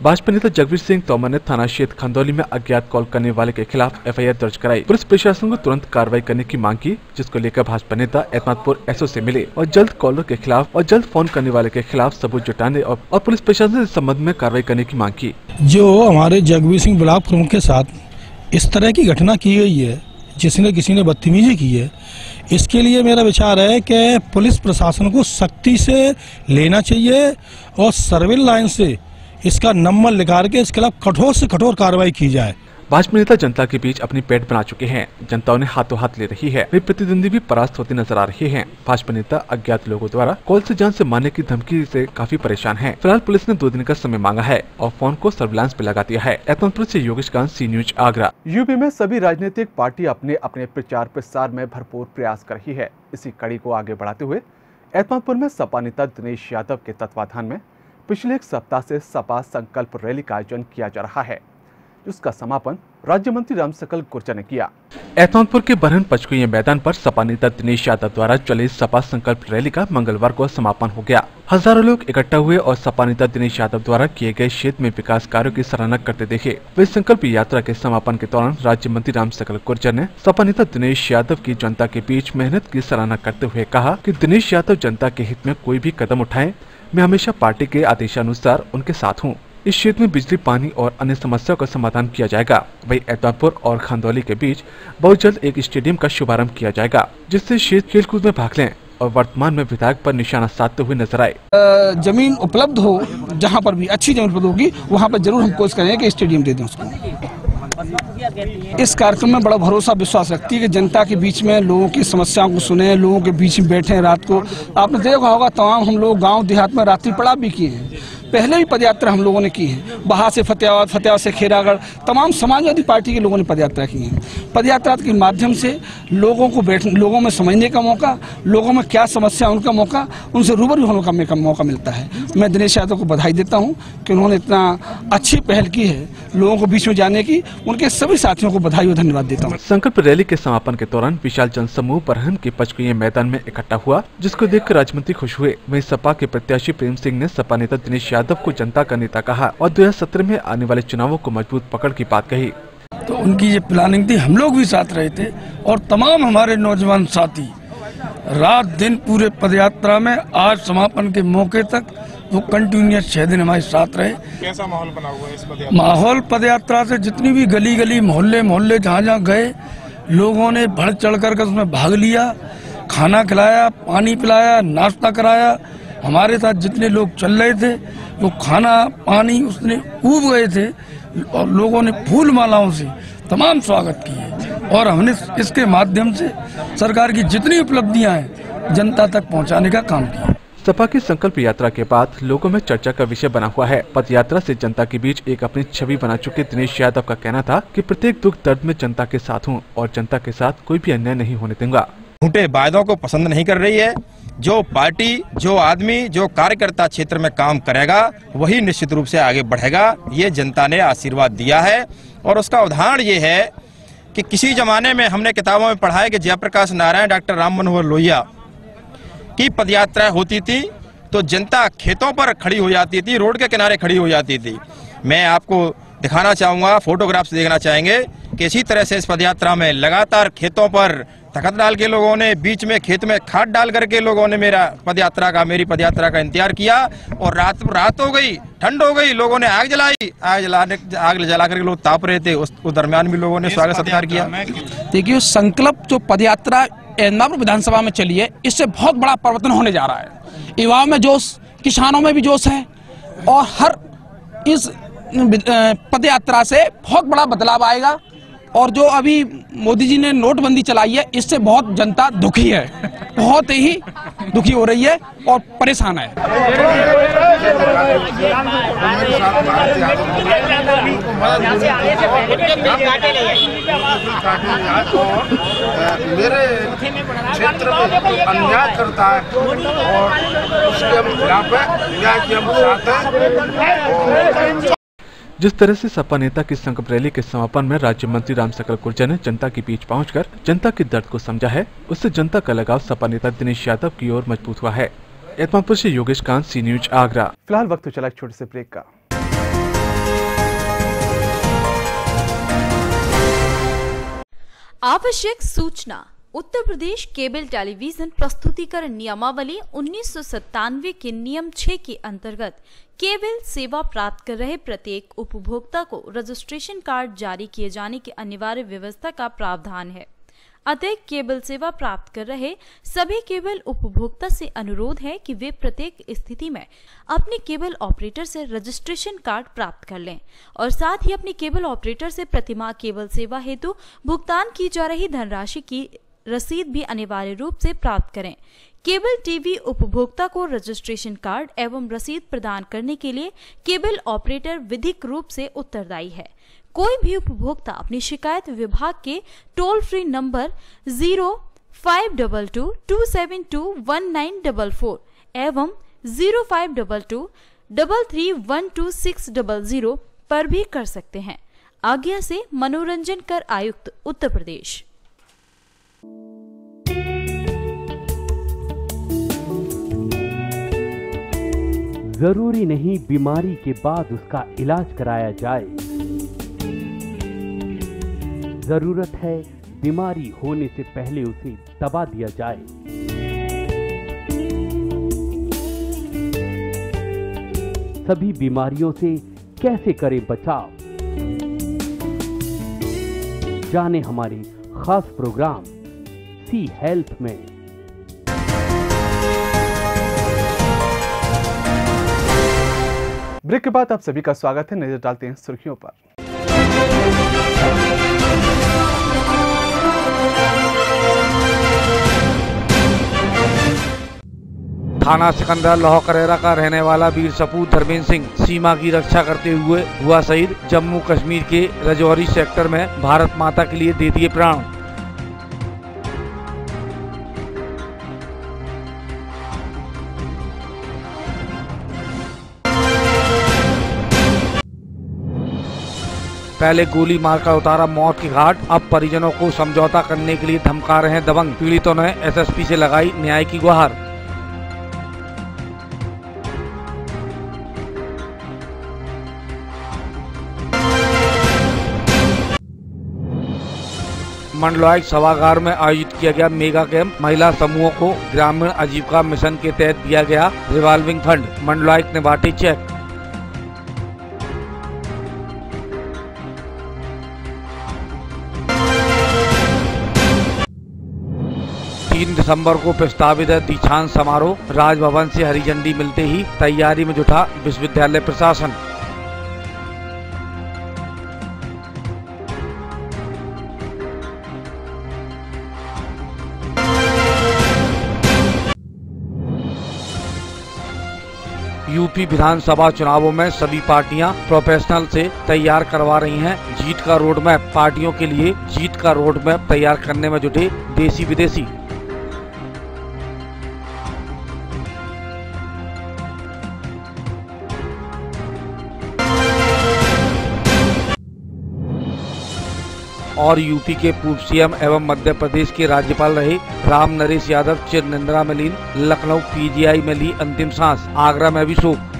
भाजपा नेता जगवीर सिंह तोमर ने थाना क्षेत्र खंदौली में अज्ञात कॉल करने वाले के खिलाफ एफआईआर दर्ज कराई। पुलिस प्रशासन को तुरंत कार्रवाई करने की मांग की, जिसको लेकर भाजपा नेता एतमादपुर एसओ से मिले और जल्द कॉलर के खिलाफ और जल्द फोन करने वाले के खिलाफ सबूत जुटाने और पुलिस प्रशासन से इस संबंध में कार्रवाई करने की मांग की। जो हमारे जगवीर सिंह ब्लॉक प्रमुख के साथ इस तरह की घटना की गई है, जिसने किसी ने बदतमीजी की है, इसके लिए मेरा विचार है कि पुलिस प्रशासन को सख्ती से लेना चाहिए और सर्विल लाइन से इसका नंबर निकाल के इसके खिलाफ कठोर से कठोर कार्रवाई की जाए। भाजपा नेता जनता के बीच अपनी पेट बना चुके हैं, जनता उन्हें हाथों हाथ ले रही है, वे प्रतिद्वंदी भी परास्त होते नजर आ रहे हैं। भाजपा नेता अज्ञात लोगों द्वारा कॉल से जान से मारने की धमकी से काफी परेशान है। फिलहाल पुलिस ने 2 दिन का समय मांगा है और फोन को सर्विलांस पे लगा दिया है। एतमादपुर से योगेश कांत, सी न्यूज, आगरा। यूपी में सभी राजनीतिक पार्टी अपने अपने प्रचार प्रसार में भरपूर प्रयास कर रही है। इसी कड़ी को आगे बढ़ाते हुए एतमादपुर में सपा नेता दिनेश यादव के तत्वाधान में पिछले 1 सप्ताह से सपा संकल्प रैली का आयोजन किया जा रहा है, जिसका समापन राज्य मंत्री रामसकल गुर्जर ने किया। एतमादपुर के बरहन पचकुइया मैदान पर सपा नेता दिनेश यादव द्वारा चले सपा संकल्प रैली का मंगलवार को समापन हो गया। हजारों लोग इकट्ठा हुए और सपा नेता दिनेश यादव द्वारा किए गए क्षेत्र में विकास कार्यों की सराहना करते देखे। वे संकल्प यात्रा के समापन के दौरान राज्य मंत्री रामसकल गुर्जर ने सपा नेता दिनेश यादव की जनता के बीच मेहनत की सराहना करते हुए कहा कि दिनेश यादव जनता के हित में कोई भी कदम उठाए, मैं हमेशा पार्टी के आदेशानुसार उनके साथ हूँ। इस क्षेत्र में बिजली, पानी और अन्य समस्याओं का समाधान किया जाएगा। वहीं एतमादपुर और खंदौली के बीच बहुत जल्द एक स्टेडियम का शुभारंभ किया जाएगा, जिससे क्षेत्र खेलकूद में भाग लें और वर्तमान में विधायक पर निशाना साधते हुए नजर आए। जमीन उपलब्ध हो, जहाँ पर भी अच्छी जमीन उपलब्ध होगी वहाँ पर जरूर हम कोशिश करेंगे कि स्टेडियम दे दें उसको। इस कार्यक्रम में बड़ा भरोसा विश्वास रखती है कि जनता के बीच में लोगों की समस्याओं को सुने, लोगों के बीच में बैठे रात को। आपने देखा होगा तमाम हम लोग गांव देहात में रात्रि पड़ाव भी किए हैं, पहले भी पदयात्रा हम लोगों ने की है, बहा से फतेहाबाद, फतेहाबाद से खेरागढ़, तमाम समाजवादी पार्टी के लोगों ने पदयात्रा की है। पदयात्रा के माध्यम से लोगों को लोगों में समझने का मौका, लोगों में क्या समस्या उनका मौका, उनसे रूबरू होने का मौका मिलता है। मैं दिनेश यादव को बधाई देता हूँ कि उन्होंने इतना अच्छी पहल की है लोगों को बीच में जाने की। उनके सभी साथियों को बधाई और धन्यवाद देता हूँ। संकल्प रैली के समापन के दौरान विशाल जनसमूह बरहन के पंचकुइया मैदान में इकट्ठा हुआ, जिसको देखकर राज्य मंत्री खुश हुए। वहीं सपा के प्रत्याशी प्रेम सिंह ने सपा नेता दिनेश यादव को जनता का नेता कहा और 2017 में आने वाले चुनावों को मजबूत पकड़ की बात कही। तो उनकी ये प्लानिंग थी, हम लोग भी साथ रहे थे और तमाम हमारे नौजवान साथी रात दिन पूरे पदयात्रा में, आज समापन के मौके तक वो कंटिन्यूस 6 दिन हमारे साथ रहे। कैसा माहौल बना हुआ है इस पदयात्रा? माहौल पदयात्रा से जितनी भी गली गली मोहल्ले जहाँ गए, लोगों ने बढ़ चढ़ कर उसमें भाग लिया, खाना खिलाया, पानी पिलाया, नाश्ता कराया। हमारे साथ जितने लोग चल रहे थे वो खाना पानी उसने ऊब गए थे और लोगों ने फूल मालाओं से तमाम स्वागत किए और हमने इसके माध्यम से सरकार की जितनी उपलब्धियां हैं जनता तक पहुंचाने का काम किया। सपा की संकल्प यात्रा के बाद लोगों में चर्चा का विषय बना हुआ है। पद यात्रा से जनता के बीच एक अपनी छवि बना चुके दिनेश यादव का कहना था कि प्रत्येक दुख दर्द में जनता के साथ हूँ और जनता के साथ कोई भी अन्याय नहीं होने दूंगा। झूठे वायदों को पसंद नहीं कर रही है। जो पार्टी, जो आदमी, जो कार्यकर्ता क्षेत्र में काम करेगा वही निश्चित रूप से आगे बढ़ेगा। ये जनता ने आशीर्वाद दिया है और उसका उदाहरण ये है कि किसी जमाने में हमने किताबों में पढ़ा है कि जयप्रकाश नारायण, डॉक्टर राम मनोहर लोहिया की पदयात्रा होती थी तो जनता खेतों पर खड़ी हो जाती थी, रोड के किनारे खड़ी हो जाती थी। मैं आपको दिखाना चाहूँगा, फोटोग्राफ्स देखना चाहेंगे कि इसी तरह से इस पदयात्रा में लगातार खेतों पर तख्त डाल के लोगों ने, बीच में खेत में खाद डाल करके लोगों ने मेरी पदयात्रा का इंतजार किया और रात हो गई, ठंड हो गई, लोगों ने आग जलाई, आग जला करके लोग ताप रहे थे, उस दरमियान भी लोगों ने स्वागत सत्कार किया। देखिए, संकल्प जो पदयात्रा इंदौर विधानसभा में चली है, इससे बहुत बड़ा परिवर्तन होने जा रहा है। युवाओं में जोश, किसानों में भी जोश है और हर इस पदयात्रा से बहुत बड़ा बदलाव आएगा। और जो अभी मोदी जी ने नोटबंदी चलाई है, इससे बहुत जनता दुखी है, बहुत ही दुखी हो रही है और परेशान है। मेरे क्षेत्र में अन्याय करता है और उसके हम खिलाफ है, न्याय के हम साथ हैं। जिस तरह से सपा नेता की संकल्प रैली के समापन में राज्य मंत्री रामशंकर गुर्जर ने जनता के बीच पहुंचकर जनता के दर्द को समझा है, उससे जनता का लगाव सपा नेता दिनेश यादव की ओर मजबूत हुआ है। एतमापुर से योगेश कांत, सी न्यूज आगरा। फिलहाल वक्त चला एक छोटे से ब्रेक का। आवश्यक सूचना। उत्तर प्रदेश केबल टेलीविजन प्रस्तुतिकरण नियमावली 1997 के नियम 6 के अंतर्गत केबल सेवा प्राप्त कर रहे प्रत्येक उपभोक्ता को रजिस्ट्रेशन कार्ड जारी किए जाने की अनिवार्य व्यवस्था का प्रावधान है। अतः केबल सेवा प्राप्त कर रहे सभी केबल उपभोक्ता से अनुरोध है कि वे प्रत्येक स्थिति में अपने केबल ऑपरेटर से रजिस्ट्रेशन कार्ड प्राप्त कर लें और साथ ही अपने केबल ऑपरेटर से प्रतिमाह केबल सेवा हेतु भुगतान की जा रही धनराशि की रसीद भी अनिवार्य रूप से प्राप्त करें। केबल टीवी उपभोक्ता को रजिस्ट्रेशन कार्ड एवं रसीद प्रदान करने के लिए केबल ऑपरेटर विधिक रूप से उत्तरदायी है। कोई भी उपभोक्ता अपनी शिकायत विभाग के टोल फ्री नंबर 0522-272-1944 एवं 0522-3312600 पर भी कर सकते हैं। आज्ञा से मनोरंजन कर आयुक्त उत्तर प्रदेश। जरूरी नहीं बीमारी के बाद उसका इलाज कराया जाए, जरूरत है बीमारी होने से पहले उसे दबा दिया जाए। सभी बीमारियों से कैसे करें बचाव, जाने हमारे खास प्रोग्राम सी हेल्थ में। ब्रेक के बाद आप सभी का स्वागत है। नजर डालते हैं सुर्खियों पर। थाना सिकंदरा लौह करेरा का रहने वाला वीर सपूत धर्मेंद्र सिंह सीमा की रक्षा करते हुए हुआ शहीद। जम्मू कश्मीर के राजौरी सेक्टर में भारत माता के लिए दे दिए प्राण। पहले गोली मारकर उतारा मौत की घाट, अब परिजनों को समझौता करने के लिए धमका रहे हैं दबंग। पीड़ितों ने एसएसपी से लगाई न्याय की गुहार। मंडलायुक्त सभागार में आयोजित किया गया मेगा कैंप। महिला समूहों को ग्रामीण आजीविका मिशन के तहत दिया गया रिवॉल्विंग फंड। मंडलायुक्त ने बांटे चेक। दिसंबर को प्रस्तावित है दीक्षांत समारोह। राजभवन से हरी झंडी मिलते ही तैयारी में जुटा विश्वविद्यालय प्रशासन। यूपी विधानसभा चुनावों में सभी पार्टियां प्रोफेशनल से तैयार करवा रही हैं जीत का रोड मैप। पार्टियों के लिए जीत का रोड मैप तैयार करने में जुटे देसी विदेशी। और यूपी के पूर्व सीएम एवं मध्य प्रदेश के राज्यपाल रहे राम नरेश यादव चिर निंद्रा में लीन। लखनऊ पीजीआई में ली अंतिम सांस। आगरा में भी शोक।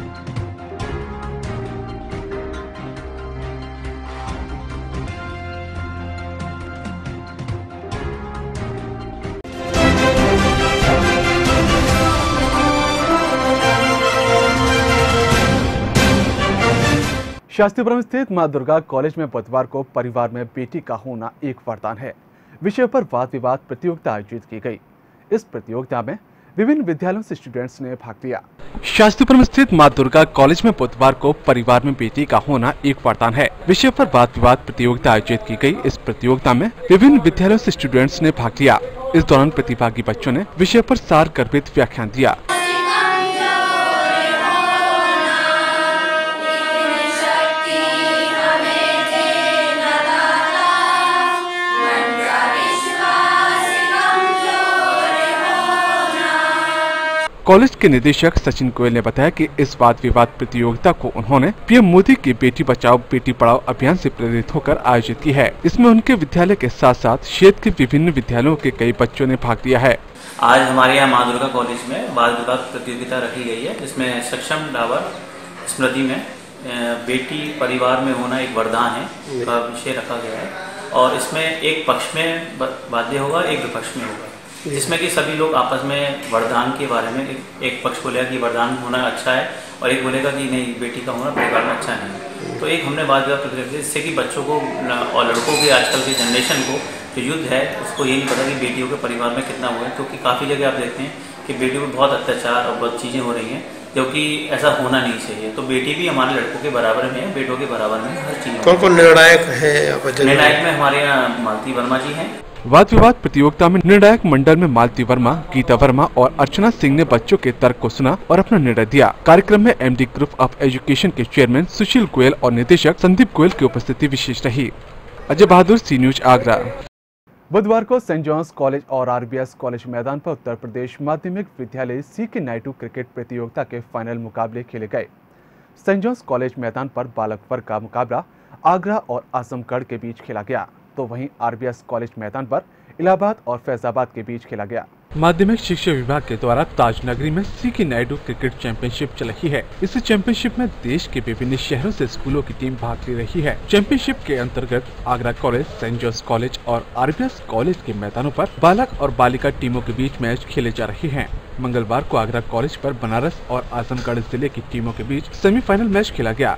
शास्त्रीपुरम स्थित मां दुर्गा कॉलेज में बुधवार को परिवार में बेटी का होना एक वरदान है विषय पर वाद विवाद प्रतियोगिता आयोजित की गई। इस प्रतियोगिता में विभिन्न विद्यालयों से स्टूडेंट्स ने भाग लिया। शास्त्रीपुरम स्थित मां दुर्गा कॉलेज में बुधवार को परिवार में बेटी का होना एक वरदान है विषय पर वाद विवाद प्रतियोगिता आयोजित की गई। इस प्रतियोगिता में विभिन्न विद्यालयों से स्टूडेंट्स ने भाग लिया। इस दौरान प्रतिभागी बच्चों ने विषय पर सार गर्भित व्याख्यान दिया। कॉलेज के निदेशक सचिन गोयल ने बताया कि इस वाद विवाद प्रतियोगिता को उन्होंने पीएम मोदी के बेटी बचाओ बेटी पढ़ाओ अभियान से प्रेरित होकर आयोजित की है। इसमें उनके विद्यालय के साथ साथ क्षेत्र के विभिन्न विद्यालयों के कई बच्चों ने भाग लिया है। आज हमारे यहाँ मां दुर्गा कॉलेज में वाद विवाद प्रतियोगिता रखी गई है, जिसमें सक्षम डावर स्मृति में बेटी परिवार में होना एक वरदान है का विषय रखा गया है। और इसमें एक पक्ष में वाद्य होगा, एक विपक्ष में होगा, जिसमें कि सभी लोग आपस में वरदान के बारे में एक पक्ष बोलेगा कि वरदान होना अच्छा है और एक बोलेगा कि नहीं बेटी का होना परिवार में अच्छा नहीं है। तो एक हमने बात किया जिससे कि बच्चों को और लड़कों के आजकल के जनरेशन को जो युद्ध है उसको ये नहीं पता कि बेटियों के परिवार में कितना हुआ है, क्योंकि काफ़ी जगह आप देखते हैं कि बेटियों पर बहुत अत्याचार और बहुत चीज़ें हो रही हैं जो कि ऐसा होना नहीं चाहिए। तो बेटी भी हमारे लड़कों के बराबर में है, बेटों के बराबर में हर चीज़। कौन कौन निर्णायक है? निर्णायक में हमारे यहाँ मालती वर्मा जी हैं। वाद विवाद प्रतियोगिता में निर्णायक मंडल में मालती वर्मा, गीता वर्मा और अर्चना सिंह ने बच्चों के तर्क को सुना और अपना निर्णय दिया। कार्यक्रम में एमडी ग्रुप ऑफ एजुकेशन के चेयरमैन सुशील गोयल और निदेशक संदीप गोयल की उपस्थिति विशेष रही। अजय बहादुर, सी न्यूज, आगरा। बुधवार को सेंट जॉन्स कॉलेज और आरबीएस कॉलेज मैदान पर उत्तर प्रदेश माध्यमिक विद्यालय सीके नायडू क्रिकेट प्रतियोगिता के फाइनल मुकाबले खेले गए। सेंट जॉन्स कॉलेज मैदान पर बालक वर्ग का मुकाबला आगरा और आजमगढ़ के बीच खेला गया, तो वहीं आरबीएस कॉलेज मैदान पर इलाहाबाद और फैजाबाद के बीच खेला गया। माध्यमिक शिक्षा विभाग के द्वारा ताजनगरी में सीके नायडू क्रिकेट चैंपियनशिप चल रही है। इस चैंपियनशिप में देश के विभिन्न शहरों से स्कूलों की टीम भाग ले रही है। चैंपियनशिप के अंतर्गत Agra college, Saint John's college और आरबीएस कॉलेज के मैदानों पर बालक और बालिका टीमों के बीच मैच खेले जा रहे हैं। मंगलवार को आगरा कॉलेज पर बनारस और आजमगढ़ जिले की टीमों के बीच सेमीफाइनल मैच खेला गया।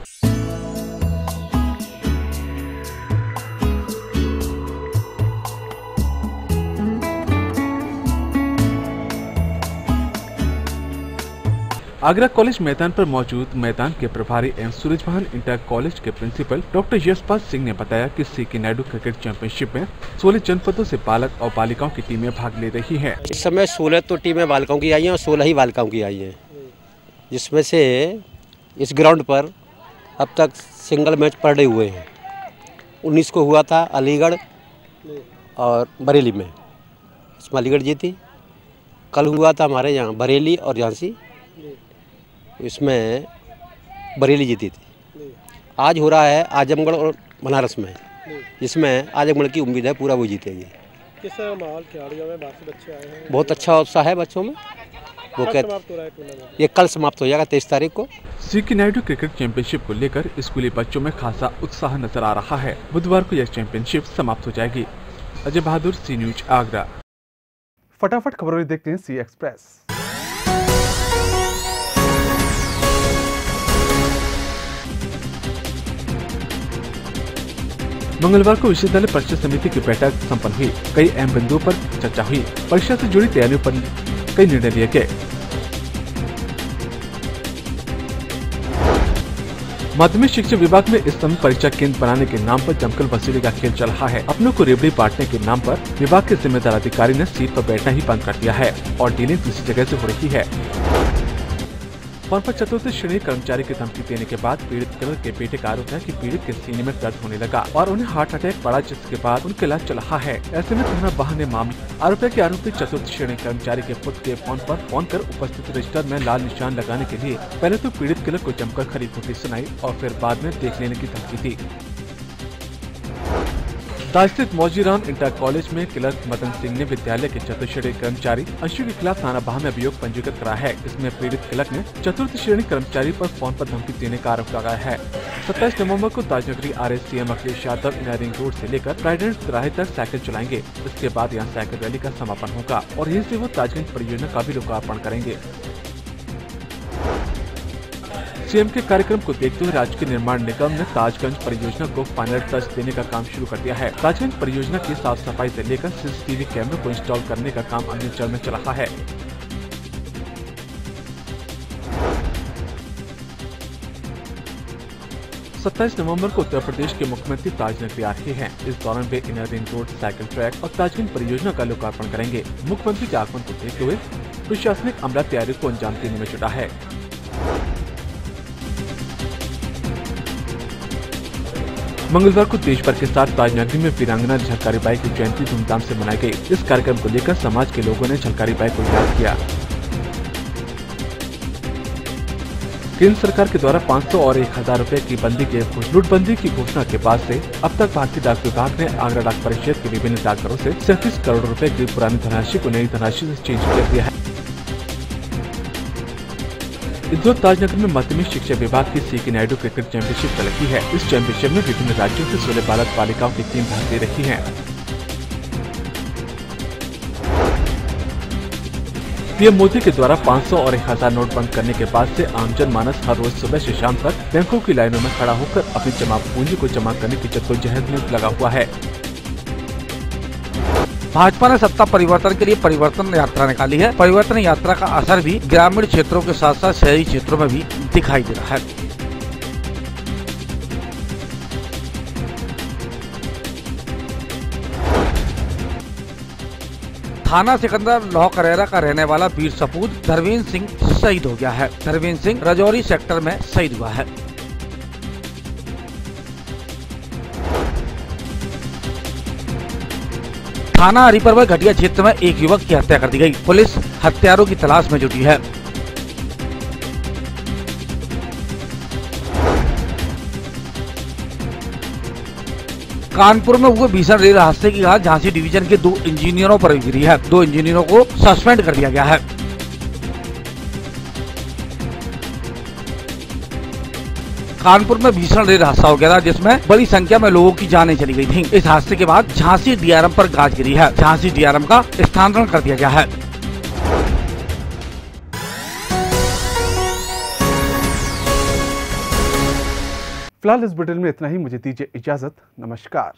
आगरा कॉलेज मैदान पर मौजूद मैदान के प्रभारी एवं सूरजभान इंटर कॉलेज के प्रिंसिपल डॉक्टर यशपाल सिंह ने बताया कि सीके नायडू क्रिकेट चैंपियनशिप में 16 जनपदों से बालक और बालिकाओं की टीमें भाग ले रही हैं। इस समय 16 तो टीमें बालकों की आई हैं और 16 ही बालिकाओं की आई हैं, जिसमें से इस ग्राउंड पर अब तक सिंगल मैच पड़े हुए हैं। 19 को हुआ था अलीगढ़ और बरेली में, इसमें अलीगढ़ जीती। कल हुआ था हमारे यहाँ बरेली और झांसी, इसमें बरेली जीती थी। आज हो रहा है आजमगढ़ और बनारस में, जिसमें आजमगढ़ की उम्मीद है पूरा वो जीतेगी। किस माहौल खिलाड़ियों में बाकी बच्चे आए हैं? बहुत अच्छा उत्साह है बच्चों में। वो ये कल समाप्त हो जाएगा 23 तारीख को। सीके नायडू क्रिकेट चैंपियनशिप को लेकर स्कूली बच्चों में खासा उत्साह नजर आ रहा है। बुधवार को यह चैंपियनशिप समाप्त हो जाएगी। अजय बहादुर, सी न्यूज, आगरा। फटाफट खबरें देखते हैं सी एक्सप्रेस। मंगलवार को विश्वविद्यालय परीक्षा समिति की बैठक संपन्न हुई। कई अहम बिंदुओं पर चर्चा हुई। परीक्षा से जुड़ी तैयारियों पर कई निर्णय लिए गए। माध्यमिक शिक्षा विभाग में इस समय परीक्षा केंद्र बनाने के नाम पर जमकर वसूली का खेल चल रहा है। अपनों को रेवड़ी बांटने के नाम पर विभाग के जिम्मेदार अधिकारी ने सीट पर बैठना ही बंद कर दिया है और डीलिंग दूसरी जगह से हो रही है। फोन पर चतुर्थ श्रेणी कर्मचारी की धमकी देने के बाद पीड़ित क्लर्क के बेटे का आरोप है कि पीड़ित के सीने में दर्द होने लगा और उन्हें हार्ट अटैक पड़ा, जिसके बाद उनका इलाज चल रहा है। ऐसे में थाना बाह ने मामला आरोप है कि आरोपी चतुर्थ श्रेणी कर्मचारी के पुत्र के फोन कर उपस्थित रजिस्टर में लाल निशान लगाने के लिए पहले तो पीड़ित क्लर्क को जमकर खरी खोटी सुनाई और फिर बाद में देख लेने की धमकी दी। दास स्थित मौजीराम इंटर कॉलेज में क्लर्क मदन सिंह ने विद्यालय के चतुर्थ श्रेणी कर्मचारी अंशु के खिलाफ थाना बाह में अभियोग पंजीकृत करा है। इसमें पीड़ित क्लर्क ने चतुर्थ श्रेणी कर्मचारी पर फोन पर धमकी देने का आरोप लगाया है। 27 नवंबर को Tajnagari RSCM Akhilesh Yadav engineering road से लेकर ट्राइडेंट तिराहे तक साइकिल चलाएंगे। इसके बाद यहाँ साइकिल रैली का समापन होगा और यहीं से वो ताजगंज परियोजना का भी लोकार्पण करेंगे। सीएम के कार्यक्रम को देखते हुए राज्य के निर्माण निगम ने ताजगंज परियोजना को फाइनल टच देने का काम शुरू कर दिया है। ताजगंज परियोजना की साफ सफाई से लेकर CCTV कैमरों को इंस्टॉल करने का काम अंतिम चरण में चल रहा है। सत्ताईस नवंबर को उत्तर प्रदेश के मुख्यमंत्री ताजनगरी आ रहे हैं। इस दौरान वे inner ring road, cycle track और ताजगंज परियोजना का लोकार्पण करेंगे। मुख्यमंत्री के आगमन को देखते हुए प्रशासनिक अमला तैयारी को अंजाम देने में जुटा है। मंगलवार को देश भर के साथ ताजनगरी में वीरांगना झलकारी बाई की जयंती धूमधाम से मनाई गई। इस कार्यक्रम को लेकर समाज के लोगों ने झलकारी बाई को याद किया। केंद्र सरकार के द्वारा 500 और 1000 रुपए की नोटबंदी की घोषणा के बाद से अब तक भारतीय डाक विभाग ने आगरा डाक परिषद के विभिन्न डाकघरों से 37 करोड़ रुपए की पुरानी धनराशि को नई धनराशि से चेंज कर दिया है। इंदौर ताजनगर में माध्यमिक शिक्षा विभाग की सीके नायडू क्रिकेट चैंपियनशिप चल रही है। इस चैंपियनशिप में विभिन्न राज्यों से 16 बालक बालिकाओं की टीम भाग ले रही है। पीएम मोदी के द्वारा 500 और 1000 नोट बंद करने के बाद से आमजन मानस हर रोज सुबह से शाम तक बैंकों की लाइनों में खड़ा होकर अपनी जमा पूंजी को जमा करने की जद्दोजहद में लगा हुआ है। भाजपा ने सत्ता परिवर्तन के लिए परिवर्तन यात्रा निकाली है। परिवर्तन यात्रा का असर भी ग्रामीण क्षेत्रों के साथ साथ शहरी क्षेत्रों में भी दिखाई दे रहा है। थाना सिकंदर लौह करेरा का रहने वाला वीर सपूत धर्मेंद्र सिंह शहीद हो गया है। धर्मेंद्र सिंह राजौरी सेक्टर में शहीद हुआ है। थाना हरिपर्वत घटिया क्षेत्र में एक युवक की हत्या कर दी गई। पुलिस हत्यारों की तलाश में जुटी है। कानपुर में हुए भीषण रेल हादसे की घात झांसी डिवीजन के 2 इंजीनियरों पर गिरी है। 2 इंजीनियरों को सस्पेंड कर दिया गया है। कानपुर में भीषण रेल हादसा हो गया था, जिसमें बड़ी संख्या में लोगों की जानें चली गई थी। इस हादसे के बाद झांसी DRM पर गाज गिरी है। झांसी DRM का स्थानांतरण कर दिया गया है। फिलहाल इस बुलेटिन में इतना ही। मुझे दीजिए इजाजत। नमस्कार।